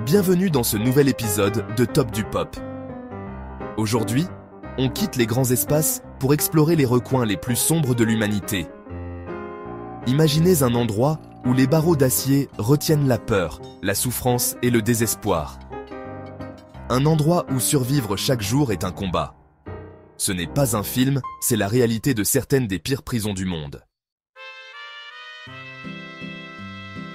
Bienvenue dans ce nouvel épisode de Top du Pop. Aujourd'hui, on quitte les grands espaces pour explorer les recoins les plus sombres de l'humanité. Imaginez un endroit où les barreaux d'acier retiennent la peur, la souffrance et le désespoir. Un endroit où survivre chaque jour est un combat. Ce n'est pas un film, c'est la réalité de certaines des pires prisons du monde.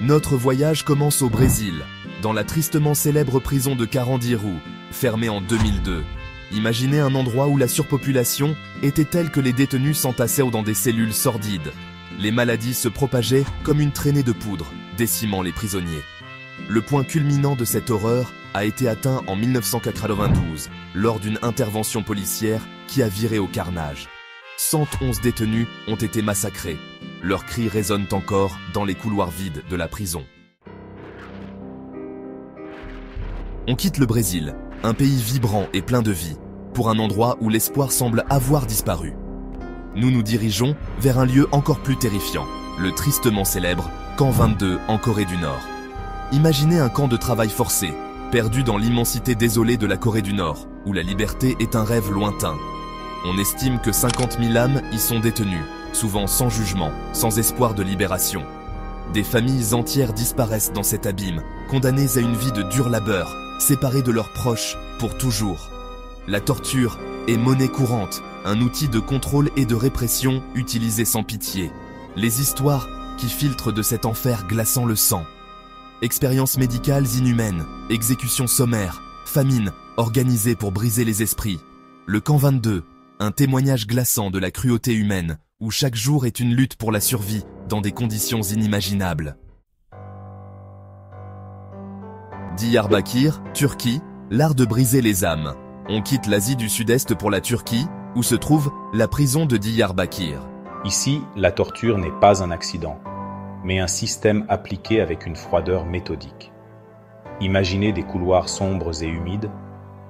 Notre voyage commence au Brésil, dans la tristement célèbre prison de Carandiru, fermée en 2002. Imaginez un endroit où la surpopulation était telle que les détenus s'entassaient dans des cellules sordides. Les maladies se propageaient comme une traînée de poudre, décimant les prisonniers. Le point culminant de cette horreur a été atteint en 1992, lors d'une intervention policière qui a viré au carnage. 111 détenus ont été massacrés. Leurs cris résonnent encore dans les couloirs vides de la prison. On quitte le Brésil, un pays vibrant et plein de vie, pour un endroit où l'espoir semble avoir disparu. Nous nous dirigeons vers un lieu encore plus terrifiant, le tristement célèbre Camp 22 en Corée du Nord. Imaginez un camp de travail forcé, perdu dans l'immensité désolée de la Corée du Nord, où la liberté est un rêve lointain. On estime que 50 000 âmes y sont détenues, souvent sans jugement, sans espoir de libération. Des familles entières disparaissent dans cet abîme, condamnées à une vie de dur labeur, séparées de leurs proches pour toujours. La torture est monnaie courante, un outil de contrôle et de répression utilisé sans pitié. Les histoires qui filtrent de cet enfer glaçant le sang. Expériences médicales inhumaines, exécutions sommaires, famines organisées pour briser les esprits. Le Camp 22, un témoignage glaçant de la cruauté humaine, où chaque jour est une lutte pour la survie dans des conditions inimaginables. Diyarbakır, Turquie, l'art de briser les âmes. On quitte l'Asie du Sud-Est pour la Turquie, où se trouve la prison de Diyarbakır. Ici, la torture n'est pas un accident, mais un système appliqué avec une froideur méthodique. Imaginez des couloirs sombres et humides,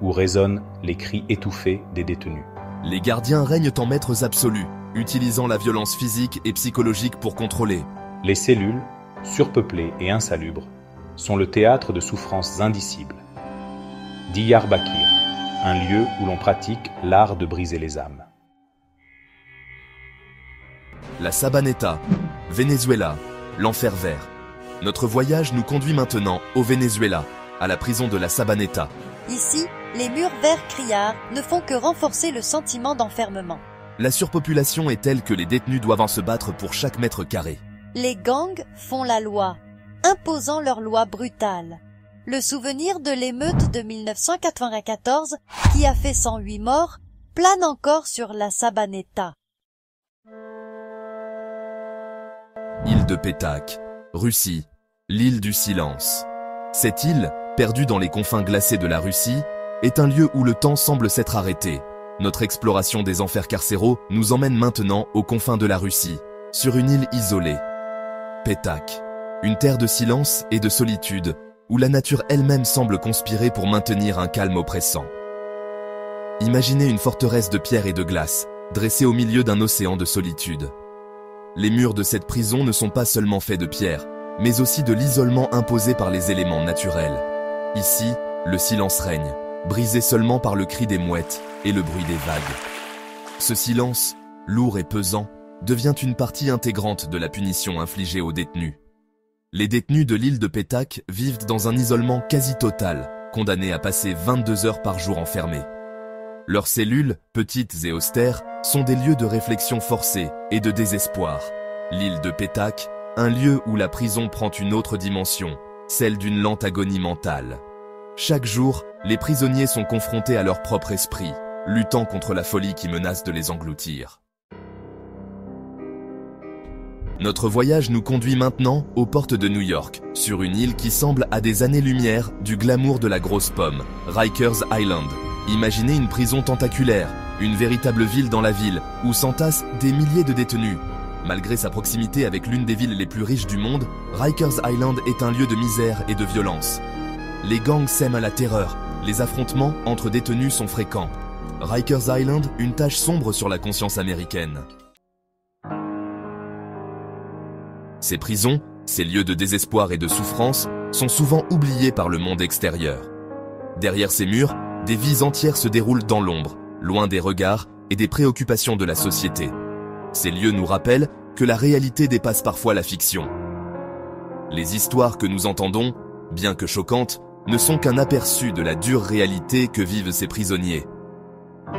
où résonnent les cris étouffés des détenus. Les gardiens règnent en maîtres absolus, utilisant la violence physique et psychologique pour contrôler. Les cellules, surpeuplées et insalubres, sont le théâtre de souffrances indicibles. Diyarbakır, un lieu où l'on pratique l'art de briser les âmes. La Sabaneta, Venezuela, l'enfer vert. Notre voyage nous conduit maintenant au Venezuela, à la prison de la Sabaneta. Ici, les murs verts criards ne font que renforcer le sentiment d'enfermement. La surpopulation est telle que les détenus doivent se battre pour chaque mètre carré. Les gangs font la loi, imposant leur loi brutale. Le souvenir de l'émeute de 1994, qui a fait 108 morts, plane encore sur la Sabaneta. Île de Petak, Russie, l'île du silence. Cette île, perdue dans les confins glacés de la Russie, est un lieu où le temps semble s'être arrêté. Notre exploration des enfers carcéraux nous emmène maintenant aux confins de la Russie, sur une île isolée. Petak, une terre de silence et de solitude, où la nature elle-même semble conspirer pour maintenir un calme oppressant. Imaginez une forteresse de pierre et de glace, dressée au milieu d'un océan de solitude. Les murs de cette prison ne sont pas seulement faits de pierre, mais aussi de l'isolement imposé par les éléments naturels. Ici, le silence règne, brisé seulement par le cri des mouettes et le bruit des vagues. Ce silence, lourd et pesant, devient une partie intégrante de la punition infligée aux détenus. Les détenus de l'île de Petak vivent dans un isolement quasi total, condamnés à passer 22 heures par jour enfermés. Leurs cellules, petites et austères, sont des lieux de réflexion forcée et de désespoir. L'île de Petak, un lieu où la prison prend une autre dimension, celle d'une lente agonie mentale. Chaque jour, les prisonniers sont confrontés à leur propre esprit, luttant contre la folie qui menace de les engloutir. Notre voyage nous conduit maintenant aux portes de New York, sur une île qui semble à des années-lumière du glamour de la grosse pomme, Rikers Island. Imaginez une prison tentaculaire, une véritable ville dans la ville, où s'entassent des milliers de détenus. Malgré sa proximité avec l'une des villes les plus riches du monde, Rikers Island est un lieu de misère et de violence. Les gangs sèment la terreur, les affrontements entre détenus sont fréquents. Rikers Island, une tache sombre sur la conscience américaine. Ces prisons, ces lieux de désespoir et de souffrance, sont souvent oubliés par le monde extérieur. Derrière ces murs, des vies entières se déroulent dans l'ombre, loin des regards et des préoccupations de la société. Ces lieux nous rappellent que la réalité dépasse parfois la fiction. Les histoires que nous entendons, bien que choquantes, ne sont qu'un aperçu de la dure réalité que vivent ces prisonniers.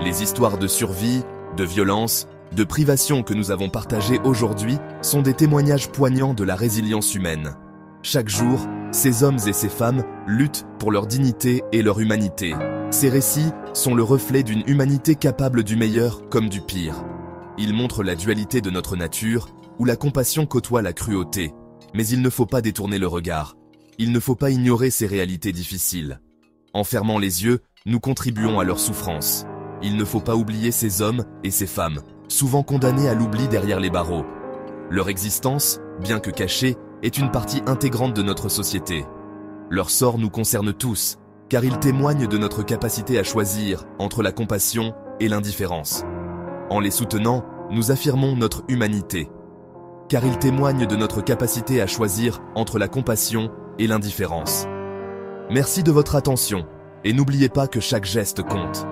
Les histoires de survie, de violence, de privation que nous avons partagées aujourd'hui sont des témoignages poignants de la résilience humaine. Chaque jour, ces hommes et ces femmes luttent pour leur dignité et leur humanité. Ces récits sont le reflet d'une humanité capable du meilleur comme du pire. Ils montrent la dualité de notre nature, où la compassion côtoie la cruauté. Mais il ne faut pas détourner le regard. Il ne faut pas ignorer ces réalités difficiles. En fermant les yeux, nous contribuons à leur souffrance. Il ne faut pas oublier ces hommes et ces femmes, souvent condamnés à l'oubli derrière les barreaux. Leur existence, bien que cachée, est une partie intégrante de notre société. Leur sort nous concerne tous, car ils témoignent de notre capacité à choisir entre la compassion et l'indifférence. En les soutenant, nous affirmons notre humanité, car ils témoignent de notre capacité à choisir entre la compassion et l'indifférence. Merci de votre attention, et n'oubliez pas que chaque geste compte.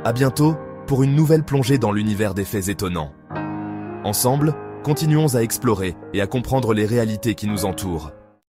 À bientôt pour une nouvelle plongée dans l'univers des faits étonnants. Ensemble, continuons à explorer et à comprendre les réalités qui nous entourent.